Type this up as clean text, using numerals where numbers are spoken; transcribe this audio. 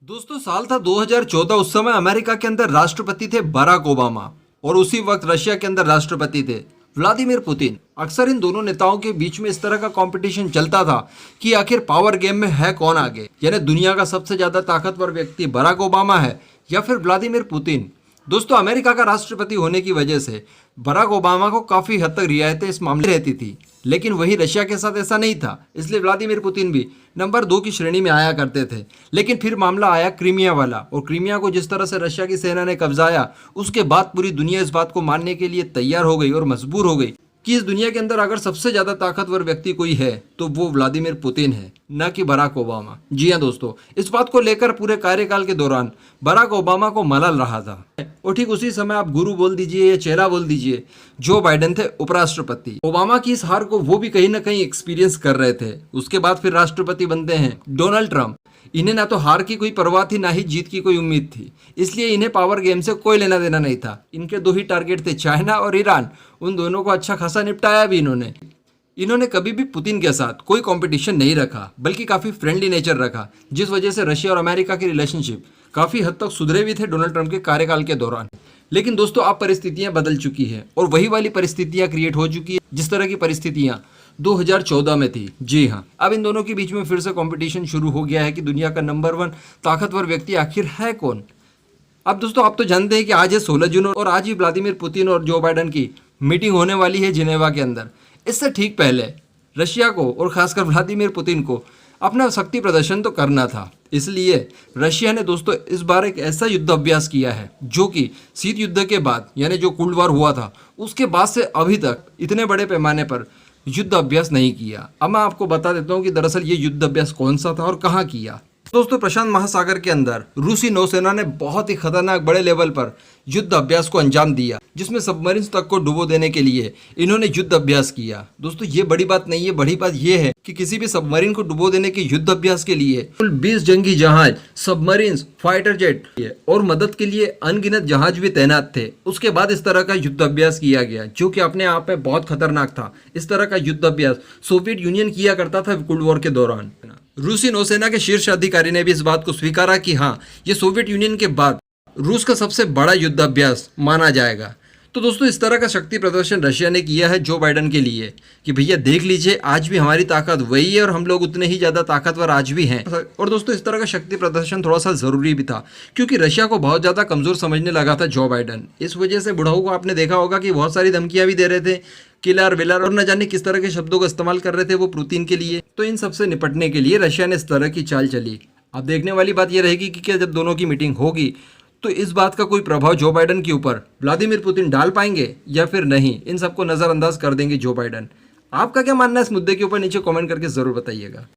दोस्तों साल था 2014। उस समय अमेरिका के अंदर राष्ट्रपति थे बराक ओबामा और उसी वक्त रशिया के अंदर राष्ट्रपति थे व्लादिमीर पुतिन। अक्सर इन दोनों नेताओं के बीच में इस तरह का कंपटीशन चलता था कि आखिर पावर गेम में है कौन आगे, यानी दुनिया का सबसे ज्यादा ताकतवर व्यक्ति बराक ओबामा है या फिर व्लादिमीर पुतिन। दोस्तों अमेरिका का राष्ट्रपति होने की वजह से बराक ओबामा को काफी हद तक रियायतें इस मामले रहती थी, लेकिन वही रशिया के साथ ऐसा नहीं था, इसलिए व्लादिमीर पुतिन भी नंबर 2 की श्रेणी में आया करते थे। लेकिन फिर मामला आया क्रीमिया वाला, और क्रीमिया को जिस तरह से रशिया की सेना ने कब्जाया, उसके बाद पूरी दुनिया इस बात को मानने के लिए तैयार हो गई और मजबूर हो गई कि इस दुनिया के अंदर अगर सबसे ज्यादा ताकतवर व्यक्ति कोई है तो वो व्लादिमीर पुतिन है, न कि बराक ओबामा। जी हाँ दोस्तों, इस बात को लेकर पूरे कार्यकाल के दौरान बराक ओबामा को मलल रहा था। और ठीक उसी समय आप गुरु बोल दीजिए या चेला बोल दीजिए, जो बाइडेन थे उपराष्ट्रपति। ओबामा की इस हार को वो भी कहीं ना कहीं एक्सपीरियंस कर रहे थे। उसके बाद फिर राष्ट्रपति बनते हैं डोनाल्ड ट्रंप। इन्हें ना तो हार की कोई परवाह थी, ना ही जीत की कोई उम्मीद थी, इसलिए इन्हें पावर गेम से कोई लेना देना नहीं था। इनके दो ही टारगेट थे, चाइना और ईरान। उन दोनों को अच्छा खासा निपटाया भी इन्होंने कभी भी पुतिन के साथ कोई कंपटीशन नहीं रखा, बल्कि काफ़ी फ्रेंडली नेचर रखा, जिस वजह से रशिया और अमेरिका की रिलेशनशिप काफ़ी हद तक सुधरे भी थे डोनाल्ड ट्रंप के कार्यकाल के दौरान। लेकिन दोस्तों अब परिस्थितियां बदल चुकी हैं और वही वाली परिस्थितियां क्रिएट हो चुकी है जिस तरह की परिस्थितियां 2014 में थी। जी हाँ, अब इन दोनों के बीच में फिर से कंपटीशन शुरू हो गया है कि दुनिया का नंबर 1 ताकतवर व्यक्ति आखिर है कौन। अब दोस्तों आप तो जानते हैं कि आज है 16 जून और आज ही व्लादिमीर पुतिन और जो बाइडेन की मीटिंग होने वाली है जिनेवा के अंदर। इससे ठीक पहले रशिया को और खासकर व्लादिमीर पुतिन को अपना शक्ति प्रदर्शन तो करना था, इसलिए रशिया ने दोस्तों इस बार एक ऐसा युद्ध अभ्यास किया है जो कि शीत युद्ध के बाद, यानी जो कोल्ड वॉर हुआ था उसके बाद से अभी तक इतने बड़े पैमाने पर युद्ध अभ्यास नहीं किया। अब मैं आपको बता देता हूँ कि दरअसल ये युद्ध अभ्यास कौन सा था और कहाँ किया। दोस्तों प्रशांत महासागर के अंदर रूसी नौसेना ने बहुत ही खतरनाक बड़े लेवल पर युद्ध अभ्यास को अंजाम दिया, जिसमें सबमरीन्स तक को डुबो देने के लिए इन्होंने युद्ध अभ्यास किया। दोस्तों ये बड़ी बात नहीं है, बड़ी बात ये है कि किसी भी सबमरीन को डुबो देने के युद्ध अभ्यास के लिए कुल 20 जंगी जहाज, सबमरीन्स, फाइटर जेट और मदद के लिए अनगिनत जहाज भी तैनात थे। उसके बाद इस तरह का युद्ध अभ्यास किया गया, जो कि अपने आप में बहुत खतरनाक था। इस तरह का युद्ध अभ्यास सोवियत यूनियन किया करता था कोल्ड वॉर के दौरान। रूसी नौसेना के शीर्ष अधिकारी ने भी इस बात को स्वीकारा कि हाँ, ये सोवियत यूनियन के बाद रूस का सबसे बड़ा युद्ध अभ्यास माना जाएगा। तो दोस्तों इस तरह का शक्ति प्रदर्शन रशिया ने किया है जो बाइडेन के लिए कि भैया देख लीजिए, आज भी हमारी ताकत वही है और हम लोग उतने ही ज़्यादा ताकतवर आज भी हैं। और दोस्तों इस तरह का शक्ति प्रदर्शन थोड़ा सा ज़रूरी भी था, क्योंकि रशिया को बहुत ज़्यादा कमज़ोर समझने लगा था जो बाइडेन। इस वजह से बुढ़ाऊ को आपने देखा होगा कि बहुत सारी धमकियाँ भी दे रहे थे, किलर विलर और न जाने किस तरह के शब्दों का इस्तेमाल कर रहे थे वो पुतिन के लिए। तो इन सबसे निपटने के लिए रशिया ने इस तरह की चाल चली। अब देखने वाली बात यह रहेगी कि क्या जब दोनों की मीटिंग होगी तो इस बात का कोई प्रभाव जो बाइडेन के ऊपर व्लादिमीर पुतिन डाल पाएंगे या फिर नहीं। इन सबको नज़रअंदाज कर देंगे जो बाइडेन। आपका क्या मानना है इस मुद्दे के ऊपर नीचे कमेंट करके ज़रूर बताइएगा।